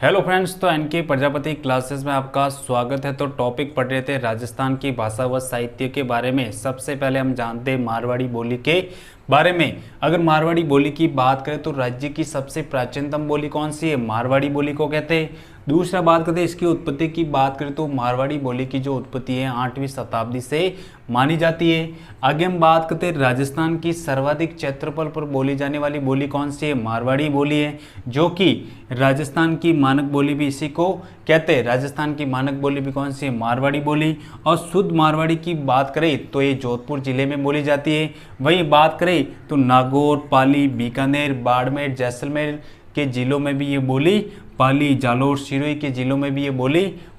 Hello friends, तो N K Prajapati classes में आपका स्वागत है। तो टॉपिक पढ़ रहे थे राजस्थान की भाषा व साहित्य के बारे में। सबसे पहले हम जानते हैं मारवाड़ी बोली के बारे में। अगर मारवाड़ी बोली की बात करें तो राज्य की सबसे प्राचीनतम बोली कौन सी है? मारवाड़ी बोली को कहते हैं। दूसरा बात करते हैं इसकी उत्पत्ति की बात करें तो मारवाड़ी बोली की जो उत्पत्ति है 8वीं शताब्दी से मानी जाती है। आगे हम बात करते हैं राजस्थान की सर्वाधिक क्षेत्रफल पर बोली जाने वाली बोली कौन सी है? मारवाड़ी बोली है, जो कि राजस्थान की मानक बोली भी इसी को कहते हैं। राजस्थान की मानक बोली भी कौन सी है? मारवाड़ी बोली। और शुद्ध मारवाड़ी की बात करें तो ये जोधपुर जिले में बोली जाती है। वही बात करें तो नागौर, पाली, बीकानेर, बाड़मेर, जैसलमेर के जिलों में भी ये बोली, पाली, जालोर, सिरोही के जिलों में भी ये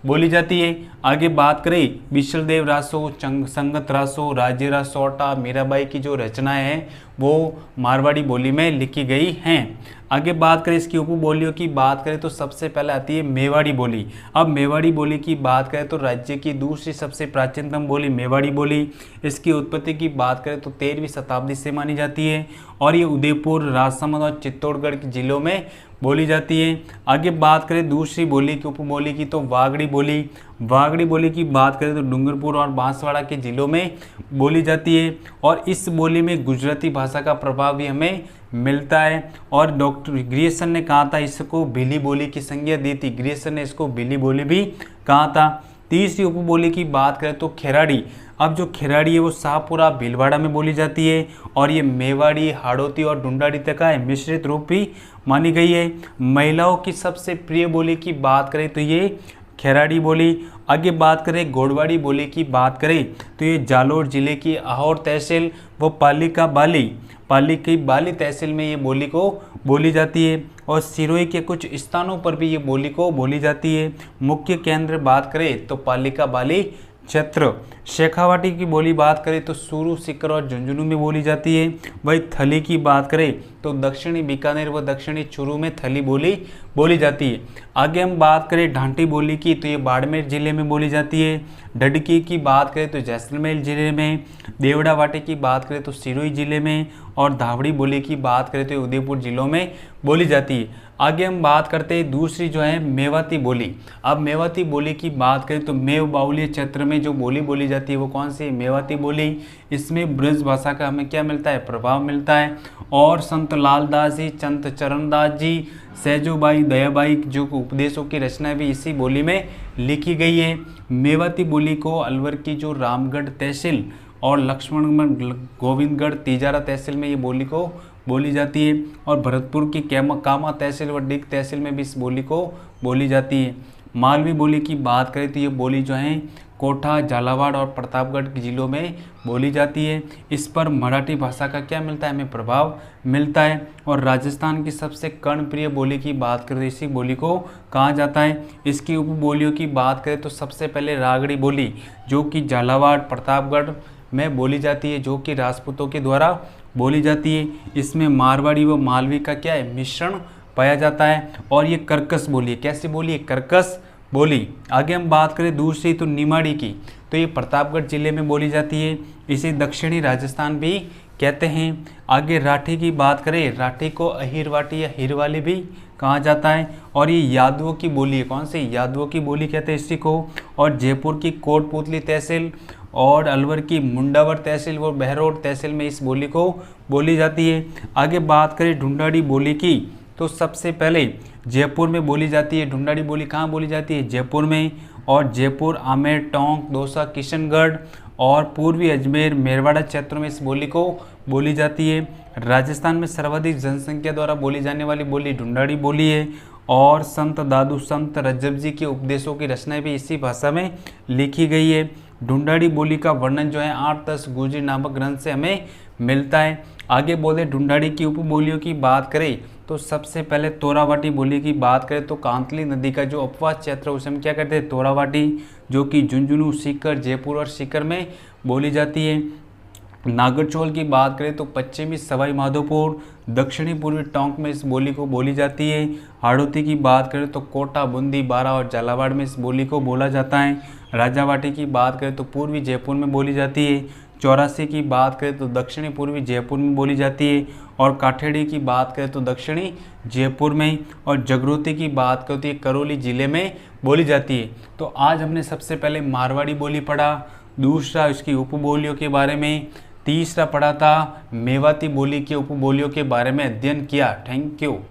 बोली जाती है। आगे बात करें विशलदेव रासो, संगत रासो, राजेरा सोटा, मीराबाई की जो रचनाएं हैं वो मारवाड़ी बोली में लिखी गई हैं। आगे बात करें इसकी उपबोलियों की बात करें तो सबसे पहले आती है मेवाड़ी बोली। अब मेवाड़ी बोली की बात करें तो राज्य की दूसरी सबसे प्राचीनतम बोली मेवाड़ी बोली। इसकी उत्पत्ति की बात करें तो 13वीं शताब्दी से मानी जाती है और ये उदयपुर, राजसमंद और चित्तौड़गढ़ के जिलों में बोली जाती है। आगे बात करें दूसरी बोली की उपबोली की तो वागड़ी बोली। वागड़ी बोली की बात करें तो डूंगरपुर और बांसवाड़ा के जिलों में बोली जाती है और इस बोली में गुजराती भाषा का प्रभाव भी हमें मिलता है। और डॉक्टर ग्रियर्सन ने कहा था इसको भीली बोली की संज्ञा दी थी। ग्रियर्सन ने इसको भीली बोली भी कहा था। तीसरी उपबोली की बात करें तो खेराड़ी। अब जो खेराड़ी है वो शाहपुरा, भीलवाड़ा में बोली जाती है और ये मेवाड़ी, हाड़ौती और ढूंढाड़ी तक का मिश्रित रूप भी मानी गई है। महिलाओं की सबसे प्रिय बोली की बात करें तो ये खेराड़ी बोली। आगे बात करें गोड़वाड़ी बोली की बात करें तो ये जालोर जिले की आहोर तहसील व पाली की बाली तहसील में ये बोली को बोली जाती है और सिरोही के कुछ स्थानों पर भी ये बोली को बोली जाती है। मुख्य केंद्र बात करें तो पाली का बाली क्षेत्र। शेखावाटी की बोली बात करें तो सूरू, सीकर और झुंझुनू में बोली जाती है। वही थली की बात करें तो दक्षिणी बीकानेर व दक्षिणी चूरू में थली बोली जाती है। आगे हम बात करें ढांटी बोली की तो ये बाड़मेर जिले में बोली जाती है। डडकी की बात करें तो जैसलमेर जिले में। देवड़ा वाटी की बात करें तो सिरोही जिले में और धावड़ी बोली की बात करें तो उदयपुर जिलों में बोली जाती है। आगे हम बात करते हैं दूसरी जो है मेवाती बोली। अब मेवाती बोली की बात करें तो मेव बाहुल्य क्षेत्र में जो बोली जाती है वो कौन सी? मेवाती बोली। इसमें ब्रज भाषा का हमें क्या मिलता है? प्रभाव मिलता है। और संत लालदास जी, संत चरणदास जी, सहजोबाई, दयाबाई जो उपदेशों की रचना भी इसी बोली में लिखी गई है। मेवाती बोली को अलवर की जो रामगढ़ तहसील और लक्ष्मणगढ़, गोविंदगढ़, तिजारा तहसील में ये बोली को बोली जाती है और भरतपुर की कामा तहसील व डिग तहसील में भी इस बोली को बोली जाती है। मालवी बोली की बात करें तो ये बोली जो है कोटा, झालावाड़ और प्रतापगढ़ के जिलों में बोली जाती है। इस पर मराठी भाषा का क्या मिलता है? हमें प्रभाव मिलता है। और राजस्थान की सबसे कर्णप्रिय बोली की बात करें तो इसी बोली को कहा जाता है। इसकी उपबोलियों की बात करें तो सबसे पहले रागड़ी बोली जो कि झालावाड़, प्रतापगढ़ में बोली जाती है, जो कि राजपूतों के द्वारा बोली जाती है। इसमें मारवाड़ी व मालवी का क्या है? मिश्रण पाया जाता है और ये कर्कश बोली है। कैसी बोली है? कर्कश बोली। आगे हम बात करें दूसरी तो निमाड़ी की तो ये प्रतापगढ़ जिले में बोली जाती है। इसे दक्षिणी राजस्थान भी कहते हैं। आगे राठी की बात करें, राठी को अहिरवाटी या हिरवाली भी कहा जाता है और ये यादवों की बोली है। कौन सी? यादवों की बोली कहते हैं इसी को। और जयपुर की कोटपुतली तहसील और अलवर की मुंडावर तहसील व बहरोड तहसील में इस बोली को बोली जाती है। आगे बात करें ढूंढाड़ी बोली की तो सबसे पहले जयपुर में बोली जाती है। ढूंढाड़ी बोली कहाँ बोली जाती है? जयपुर में। और जयपुर, आमेर, टोंक, दौसा, किशनगढ़ और पूर्वी अजमेर, मेरवाड़ा क्षेत्रों में इस बोली को बोली जाती है। राजस्थान में सर्वाधिक जनसंख्या द्वारा बोली जाने वाली बोली ढूंढाड़ी बोली है और संत दादू, संत रज्जब जी के उपदेशों की रचनाएं भी इसी भाषा में लिखी गई है। ढूंढाड़ी बोली का वर्णन जो है 8-10 गुर्जर नामक ग्रंथ से हमें मिलता है। आगे बोले ढूंढाड़ी की उपबोलियों की बात करें तो सबसे पहले तोरावाटी बोली की बात करें तो कांतली नदी का जो अपवाद क्षेत्र है उसे हम क्या कहते हैं? तोरावाटी, जो कि झुंझुनू, सीकर, जयपुर और सीकर में बोली जाती है। नागरचौल की बात करें तो पश्चिमी सवाई माधोपुर, दक्षिणी पूर्वी टोंक में इस बोली को बोली जाती है। हाड़ौती की बात करें तो कोटा, बूंदी, बारा और झालावाड़ में इस बोली को बोला जाता है। राजावाटी की बात करें तो पूर्वी जयपुर में बोली जाती है। चौरासी की बात करें तो दक्षिणी पूर्वी जयपुर में बोली जाती है, और काठेड़ी की बात करें तो दक्षिणी जयपुर में, और जगरूती की बात करें तो ये करौली जिले में बोली जाती है। तो आज हमने सबसे पहले मारवाड़ी बोली पढ़ा, दूसरा इसकी उपबोलियों के बारे में, तीसरा पढ़ा था मेवाती बोली के उपबोलियों के बारे में अध्ययन किया। Thank you.